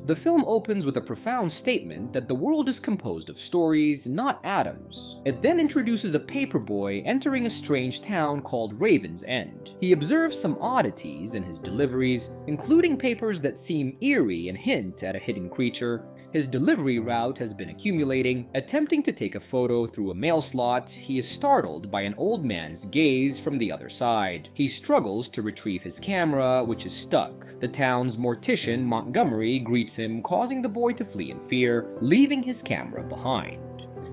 The film opens with a profound statement that the world is composed of stories, not atoms. It then introduces a paperboy entering a strange town called Raven's End. He observes some oddities in his deliveries, including papers that seem eerie and hint at a hidden creature. His delivery route has been accumulating. Attempting to take a photo through a mail slot, he is startled by an old man's gaze from the other side. He struggles to retrieve his camera, which is stuck. The town's mortician, Montgomery, greets him, causing the boy to flee in fear, leaving his camera behind.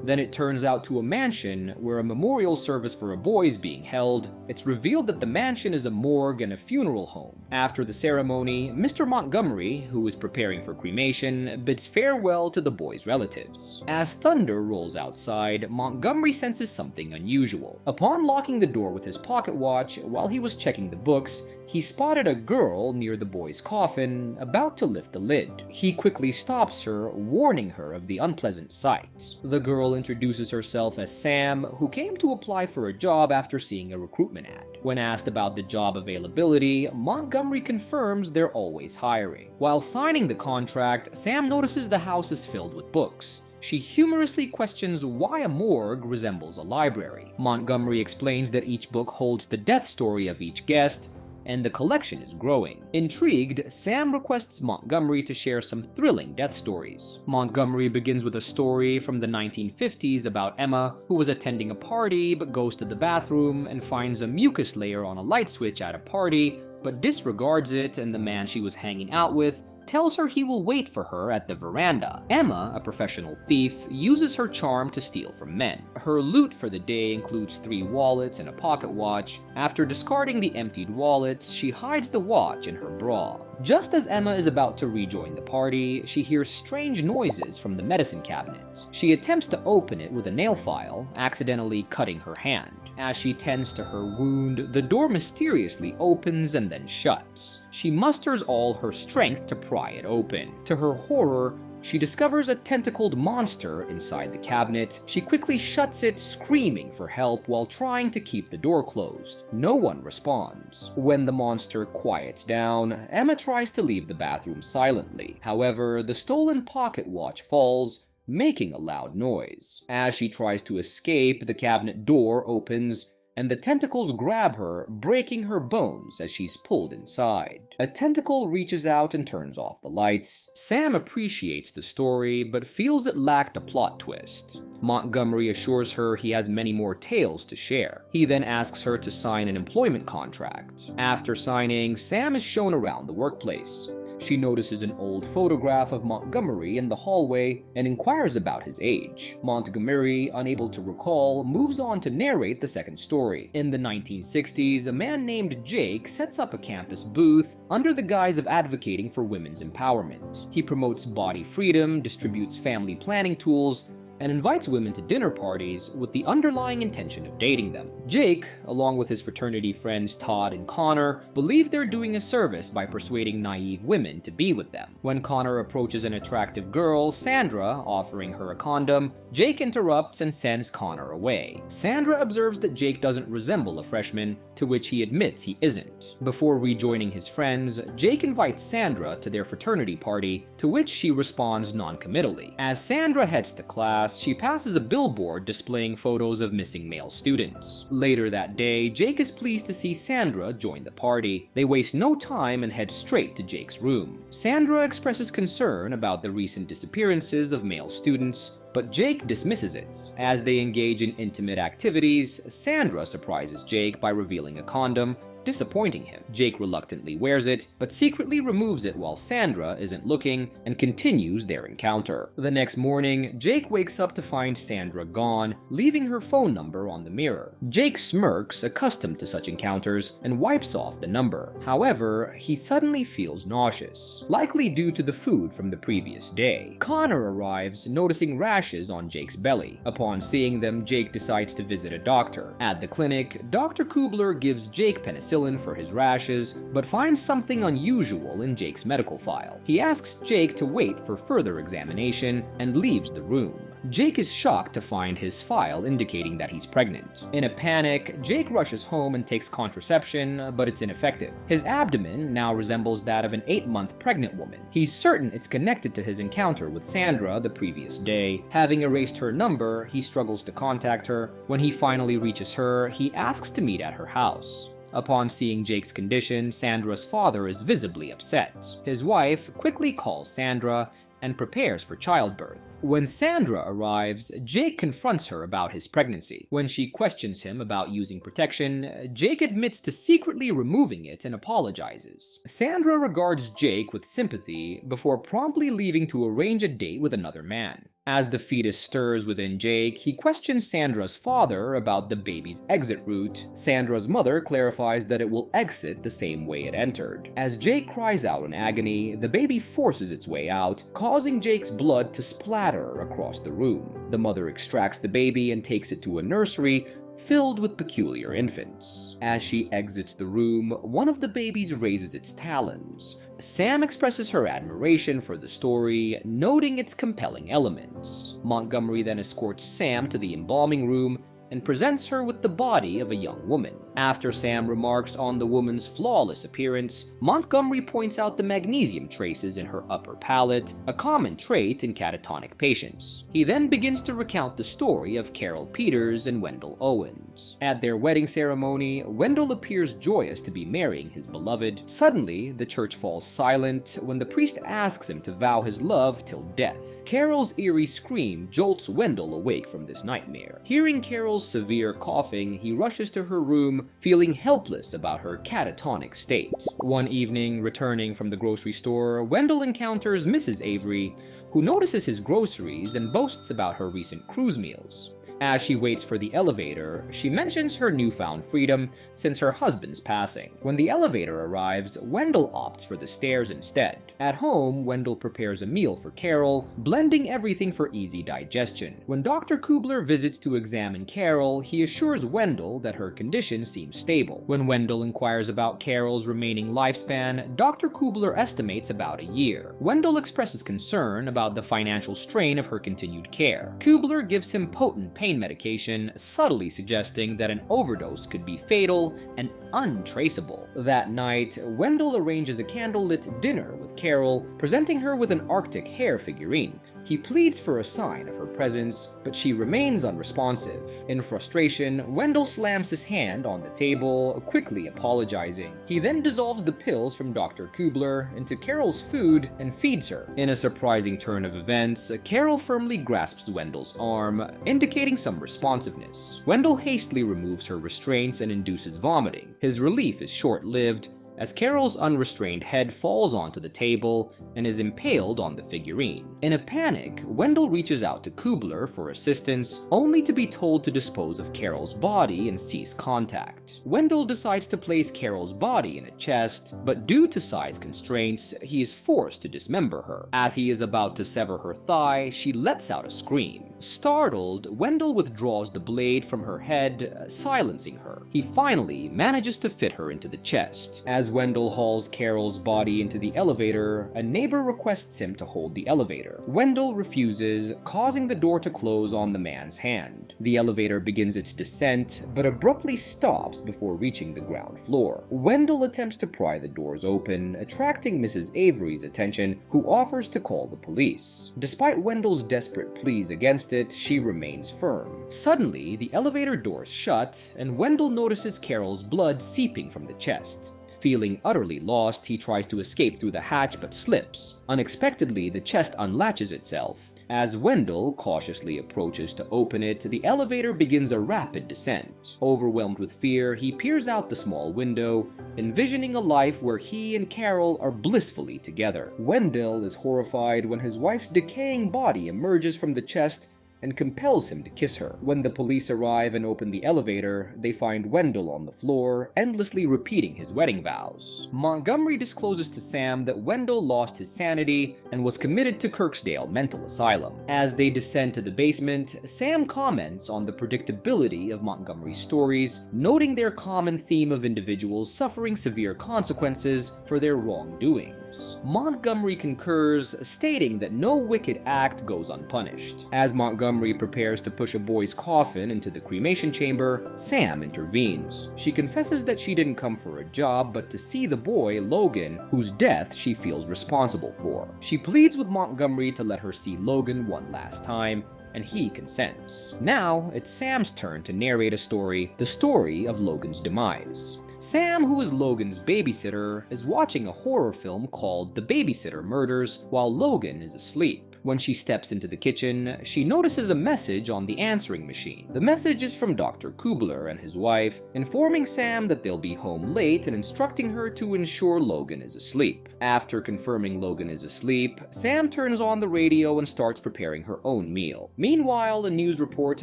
Then it turns out to a mansion where a memorial service for a boy is being held. It's revealed that the mansion is a morgue and a funeral home. After the ceremony, Mr. Montgomery, who is preparing for cremation, bids farewell to the boy's relatives. As thunder rolls outside, Montgomery senses something unusual. Upon locking the door with his pocket watch while he was checking the books, he spotted a girl near the boy's coffin, about to lift the lid. He quickly stops her, warning her of the unpleasant sight. The girl introduces herself as Sam, who came to apply for a job after seeing a recruitment ad. When asked about the job availability, Montgomery confirms they're always hiring. While signing the contract, Sam notices the house is filled with books. She humorously questions why a morgue resembles a library. Montgomery explains that each book holds the death story of each guest, and the collection is growing. Intrigued, Sam requests Montgomery to share some thrilling death stories. Montgomery begins with a story from the 1950s about Emma, who was attending a party but goes to the bathroom and finds a mucus layer on a light switch at a party, but disregards it, and the man she was hanging out with tells her he will wait for her at the veranda. Emma, a professional thief, uses her charm to steal from men. Her loot for the day includes 3 wallets and a pocket watch. After discarding the emptied wallets, she hides the watch in her bra. Just as Emma is about to rejoin the party, she hears strange noises from the medicine cabinet. She attempts to open it with a nail file, accidentally cutting her hand. As she tends to her wound, the door mysteriously opens and then shuts. She musters all her strength to pry it open. To her horror, she discovers a tentacled monster inside the cabinet. She quickly shuts it, screaming for help while trying to keep the door closed. No one responds. When the monster quiets down, Emma tries to leave the bathroom silently. However, the stolen pocket watch falls, making a loud noise. As she tries to escape, the cabinet door opens, and the tentacles grab her, breaking her bones as she's pulled inside. A tentacle reaches out and turns off the lights. Sam appreciates the story, but feels it lacked a plot twist. Montgomery assures her he has many more tales to share. He then asks her to sign an employment contract. After signing, Sam is shown around the workplace. She notices an old photograph of Montgomery in the hallway and inquires about his age. Montgomery, unable to recall, moves on to narrate the second story. In the 1960s, a man named Jake sets up a campus booth under the guise of advocating for women's empowerment. He promotes body freedom, distributes family planning tools, and invites women to dinner parties with the underlying intention of dating them. Jake, along with his fraternity friends Todd and Connor, believe they're doing a service by persuading naive women to be with them. When Connor approaches an attractive girl, Sandra, offering her a condom, Jake interrupts and sends Connor away. Sandra observes that Jake doesn't resemble a freshman, to which he admits he isn't. Before rejoining his friends, Jake invites Sandra to their fraternity party, to which she responds non-committally. As Sandra heads to class, she passes a billboard displaying photos of missing male students. Later that day, Jake is pleased to see Sandra join the party. They waste no time and head straight to Jake's room. Sandra expresses concern about the recent disappearances of male students, but Jake dismisses it. As they engage in intimate activities, Sandra surprises Jake by revealing a condom, disappointing him. Jake reluctantly wears it, but secretly removes it while Sandra isn't looking, and continues their encounter. The next morning, Jake wakes up to find Sandra gone, leaving her phone number on the mirror. Jake smirks, accustomed to such encounters, and wipes off the number. However, he suddenly feels nauseous, likely due to the food from the previous day. Connor arrives, noticing rashes on Jake's belly. Upon seeing them, Jake decides to visit a doctor. At the clinic, Dr. Kubler gives Jake penicillin, penicillin for his rashes, but finds something unusual in Jake's medical file. He asks Jake to wait for further examination and leaves the room. Jake is shocked to find his file indicating that he's pregnant. In a panic, Jake rushes home and takes contraception, but it's ineffective. His abdomen now resembles that of an 8-month pregnant woman. He's certain it's connected to his encounter with Sandra the previous day. Having erased her number, he struggles to contact her. When he finally reaches her, he asks to meet at her house. Upon seeing Jake's condition, Sandra's father is visibly upset. His wife quickly calls Sandra and prepares for childbirth. When Sandra arrives, Jake confronts her about his pregnancy. When she questions him about using protection, Jake admits to secretly removing it and apologizes. Sandra regards Jake with sympathy before promptly leaving to arrange a date with another man. As the fetus stirs within Jake, he questions Sandra's father about the baby's exit route. Sandra's mother clarifies that it will exit the same way it entered. As Jake cries out in agony, the baby forces its way out, causing Jake's blood to splatter across the room. The mother extracts the baby and takes it to a nursery filled with peculiar infants. As she exits the room, one of the babies raises its talons. Sam expresses her admiration for the story, noting its compelling elements. Montgomery then escorts Sam to the embalming room and presents her with the body of a young woman. After Sam remarks on the woman's flawless appearance, Montgomery points out the magnesium traces in her upper palate, a common trait in catatonic patients. He then begins to recount the story of Carol Peters and Wendell Owens. At their wedding ceremony, Wendell appears joyous to be marrying his beloved. Suddenly, the church falls silent when the priest asks him to vow his love till death. Carol's eerie scream jolts Wendell awake from this nightmare. Hearing Carol's severe coughing, he rushes to her room, feeling helpless about her catatonic state. One evening, returning from the grocery store, Wendell encounters Mrs. Avery, who notices his groceries and boasts about her recent cruise meals. As she waits for the elevator, she mentions her newfound freedom since her husband's passing. When the elevator arrives, Wendell opts for the stairs instead. At home, Wendell prepares a meal for Carol, blending everything for easy digestion. When Dr. Kubler visits to examine Carol, he assures Wendell that her condition seems stable. When Wendell inquires about Carol's remaining lifespan, Dr. Kubler estimates about a year. Wendell expresses concern about the financial strain of her continued care. Kubler gives him potent pain medication, subtly suggesting that an overdose could be fatal and untraceable. That night, Wendell arranges a candlelit dinner with Carol, presenting her with an Arctic hare figurine. He pleads for a sign of her presence, but she remains unresponsive. In frustration, Wendell slams his hand on the table, quickly apologizing. He then dissolves the pills from Dr. Kubler into Carol's food and feeds her. In a surprising turn of events, Carol firmly grasps Wendell's arm, indicating some responsiveness. Wendell hastily removes her restraints and induces vomiting. His relief is short-lived, as Carol's unrestrained head falls onto the table and is impaled on the figurine. In a panic, Wendell reaches out to Kubler for assistance, only to be told to dispose of Carol's body and cease contact. Wendell decides to place Carol's body in a chest, but due to size constraints, he is forced to dismember her. As he is about to sever her thigh, she lets out a scream. Startled, Wendell withdraws the blade from her head, silencing her. He finally manages to fit her into the chest. As Wendell hauls Carol's body into the elevator, a neighbor requests him to hold the elevator. Wendell refuses, causing the door to close on the man's hand. The elevator begins its descent, but abruptly stops before reaching the ground floor. Wendell attempts to pry the doors open, attracting Mrs. Avery's attention, who offers to call the police. Despite Wendell's desperate pleas against it, she remains firm. Suddenly, the elevator doors shut, and Wendell notices Carol's blood seeping from the chest. Feeling utterly lost, he tries to escape through the hatch but slips. Unexpectedly, the chest unlatches itself. As Wendell cautiously approaches to open it, the elevator begins a rapid descent. Overwhelmed with fear, he peers out the small window, envisioning a life where he and Carol are blissfully together. Wendell is horrified when his wife's decaying body emerges from the chest and compels him to kiss her. When the police arrive and open the elevator, they find Wendell on the floor, endlessly repeating his wedding vows. Montgomery discloses to Sam that Wendell lost his sanity and was committed to Kirksdale Mental Asylum. As they descend to the basement, Sam comments on the predictability of Montgomery's stories, noting their common theme of individuals suffering severe consequences for their wrongdoings. Montgomery concurs, stating that no wicked act goes unpunished. As Montgomery prepares to push a boy's coffin into the cremation chamber, Sam intervenes. She confesses that she didn't come for a job, but to see the boy, Logan, whose death she feels responsible for. She pleads with Montgomery to let her see Logan one last time, and he consents. Now, it's Sam's turn to narrate a story, the story of Logan's demise. Sam, who is Logan's babysitter, is watching a horror film called The Babysitter Murders while Logan is asleep. When she steps into the kitchen, she notices a message on the answering machine. The message is from Dr. Kubler and his wife, informing Sam that they'll be home late and instructing her to ensure Logan is asleep. After confirming Logan is asleep, Sam turns on the radio and starts preparing her own meal. Meanwhile, a news report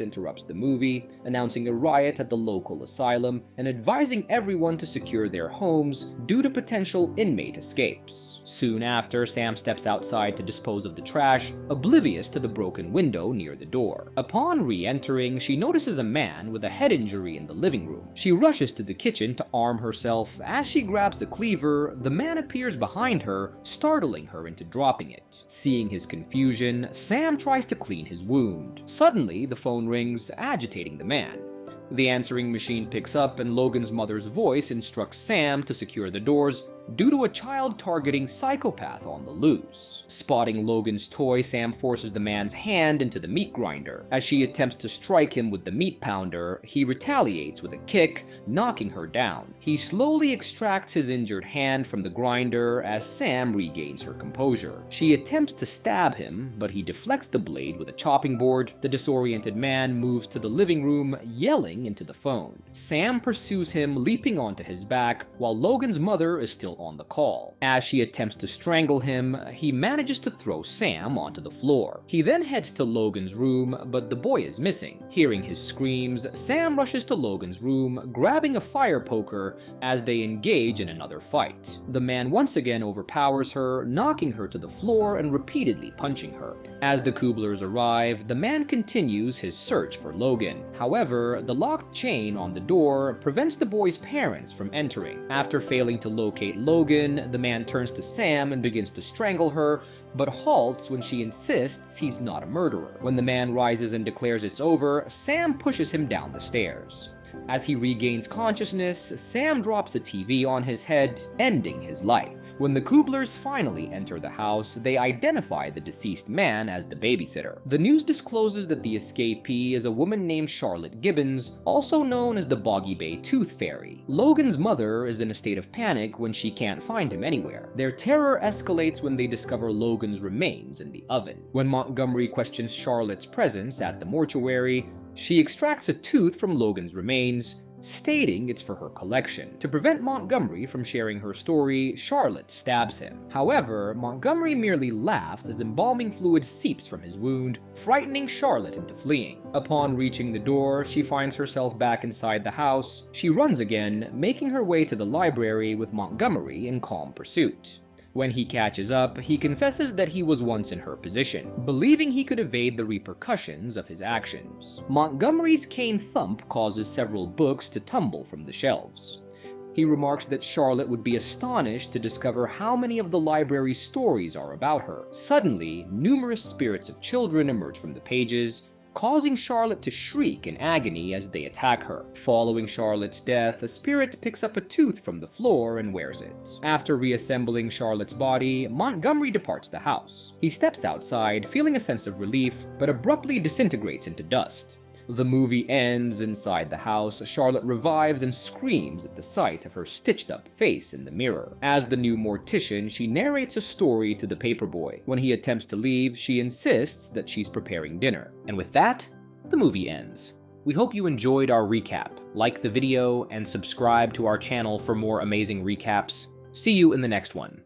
interrupts the movie, announcing a riot at the local asylum and advising everyone to secure their homes due to potential inmate escapes. Soon after, Sam steps outside to dispose of the trash, oblivious to the broken window near the door. Upon re-entering, she notices a man with a head injury in the living room. She rushes to the kitchen to arm herself. As she grabs a cleaver, the man appears behind her, startling her into dropping it. Seeing his confusion, Sam tries to clean his wound. Suddenly, the phone rings, agitating the man. The answering machine picks up and Logan's mother's voice instructs Sam to secure the doors due to a child-targeting psychopath on the loose. Spotting Logan's toy, Sam forces the man's hand into the meat grinder. As she attempts to strike him with the meat pounder, he retaliates with a kick, knocking her down. He slowly extracts his injured hand from the grinder as Sam regains her composure. She attempts to stab him, but he deflects the blade with a chopping board. The disoriented man moves to the living room, yelling into the phone. Sam pursues him, leaping onto his back, while Logan's mother is still on the call. As she attempts to strangle him, he manages to throw Sam onto the floor. He then heads to Logan's room, but the boy is missing. Hearing his screams, Sam rushes to Logan's room, grabbing a fire poker as they engage in another fight. The man once again overpowers her, knocking her to the floor and repeatedly punching her. As the Kublers arrive, the man continues his search for Logan. However, the locked chain on the door prevents the boy's parents from entering. After failing to locate Logan, the man turns to Sam and begins to strangle her, but halts when she insists he's not a murderer. When the man rises and declares it's over, Sam pushes him down the stairs. As he regains consciousness, Sam drops a TV on his head, ending his life. When the Kublers finally enter the house, they identify the deceased man as the babysitter. The news discloses that the escapee is a woman named Charlotte Gibbons, also known as the Boggy Bay Tooth Fairy. Logan's mother is in a state of panic when she can't find him anywhere. Their terror escalates when they discover Logan's remains in the oven. When Montgomery questions Charlotte's presence at the mortuary, she extracts a tooth from Logan's remains, stating it's for her collection. To prevent Montgomery from sharing her story, Charlotte stabs him. However, Montgomery merely laughs as embalming fluid seeps from his wound, frightening Charlotte into fleeing. Upon reaching the door, she finds herself back inside the house. She runs again, making her way to the library with Montgomery in calm pursuit. When he catches up, he confesses that he was once in her position, believing he could evade the repercussions of his actions. Montgomery's cane thump causes several books to tumble from the shelves. He remarks that Charlotte would be astonished to discover how many of the library's stories are about her. Suddenly, numerous spirits of children emerge from the pages, causing Charlotte to shriek in agony as they attack her. Following Charlotte's death, a spirit picks up a tooth from the floor and wears it. After reassembling Charlotte's body, Montgomery departs the house. He steps outside, feeling a sense of relief, but abruptly disintegrates into dust. The movie ends inside the house. Charlotte revives and screams at the sight of her stitched-up face in the mirror. As the new mortician, she narrates a story to the paperboy. When he attempts to leave, she insists that she's preparing dinner. And with that, the movie ends. We hope you enjoyed our recap. Like the video and subscribe to our channel for more amazing recaps. See you in the next one.